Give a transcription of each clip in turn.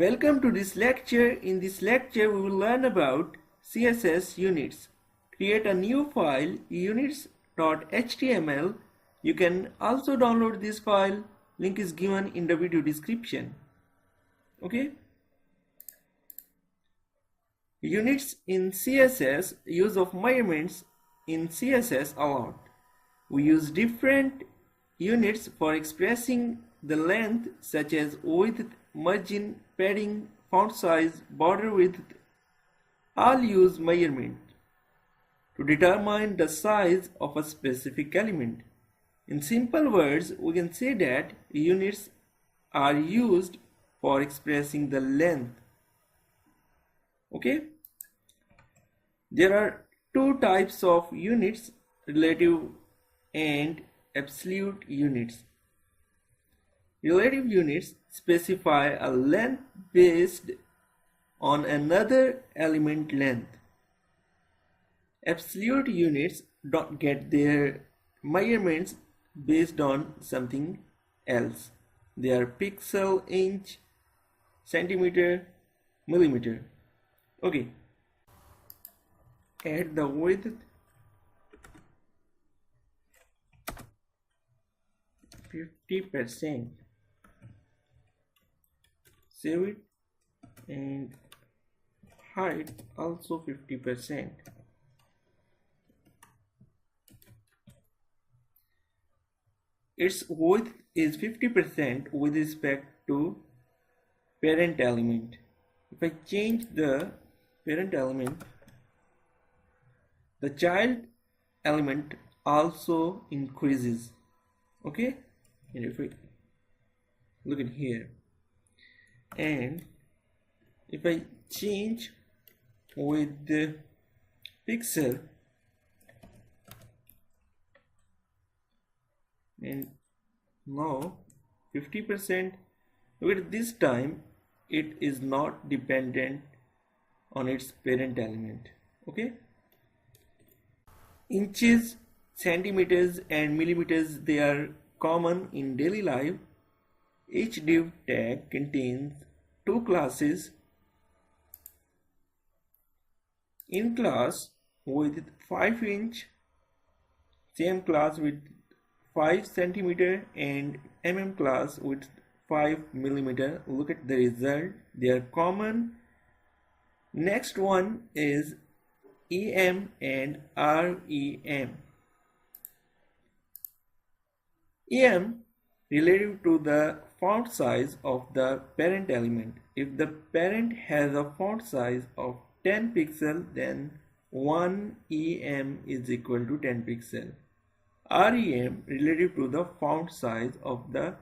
Welcome to this lecture. In this lecture, we will learn about CSS units. Create a new file, units.html. You can also download this file. Link is given in the video description. Okay. Units in CSS, use of measurements in CSS a lot. We use different units for expressing the length, such as width, margin, padding, font size, border width. All use measurement to determine the size of a specific element. In simple words, we can say that units are used for expressing the length. Okay. There are two types of units, relative and absolute units. Relative units specify a length based on another element length. Absolute units don't get their measurements based on something else. They are pixel, inch, centimeter, millimeter. Okay. Add the width 50%. Save it, and height also 50%. Its width is 50% with respect to parent element. If I change the parent element, the child element also increases. Okay, and if we look at here, and if I change with the pixel, and now 50%, with this time it is not dependent on its parent element. Okay. Inches, centimeters and millimeters, they are common in daily life. Each div tag contains two classes. In class with 5 inch, same class with 5 centimeter, and class with 5 millimeter. Look at the result, they are common. Next one is EM and REM. EM relative to the font size of the parent element. If the parent has a font size of 10 pixel, then 1 EM is equal to 10 pixel. REM relative to the font size of the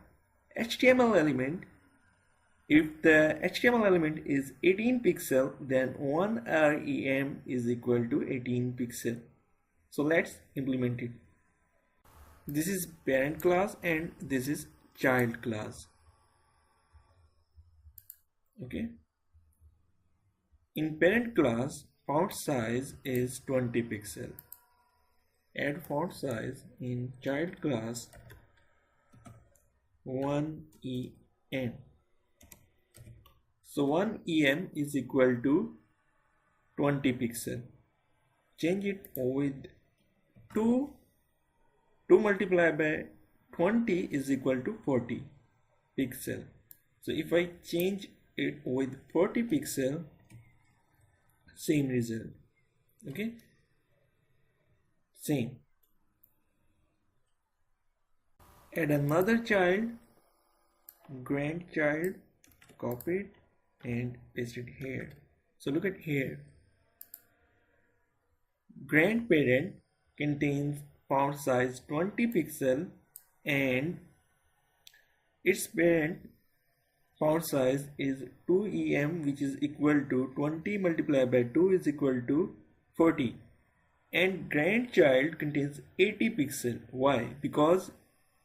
HTML element. If the HTML element is 18 pixel, then 1 REM is equal to 18 pixel. So let's implement it. This is parent class and this is child class. Okay. In parent class, font size is 20 pixel. Add font size in child class 1 EM. So 1 EM is equal to 20 pixel. Change it with 2 multiplied by 20 is equal to 40 pixel. So if I change it with 40 pixel, same result. Okay, same. Add another child, grandchild, copy it and paste it here. So look at here, grandparent contains font size 20 pixel and its parent font size is 2 EM, which is equal to 20 multiplied by 2 is equal to 40, and grandchild contains 80 pixel. Why? Because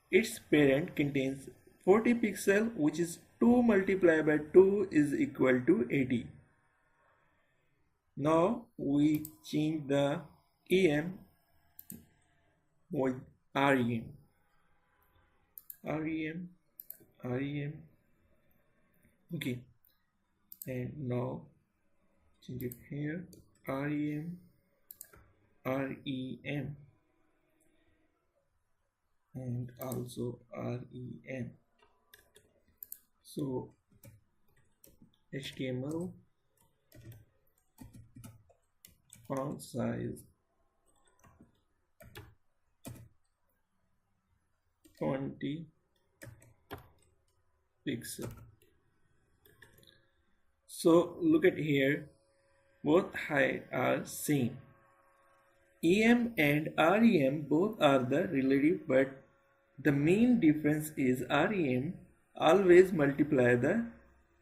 its parent contains 40 pixel, which is 2 multiplied by 2 is equal to 80. Now we change the EM with REM. Okay. and now change it here, rem, rem, and also rem. So HTML font size 20 pixel. So look at here, both height are same. EM and REM both are the relative, but the main difference is REM always multiply the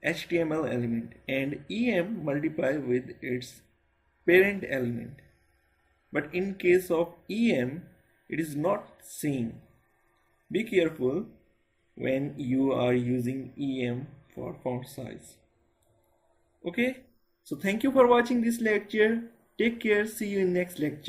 HTML element and EM multiply with its parent element. But in case of EM, it is not same. Be careful when you are using EM for font size. Okay, so thank you for watching this lecture. Take care. See you in next lecture.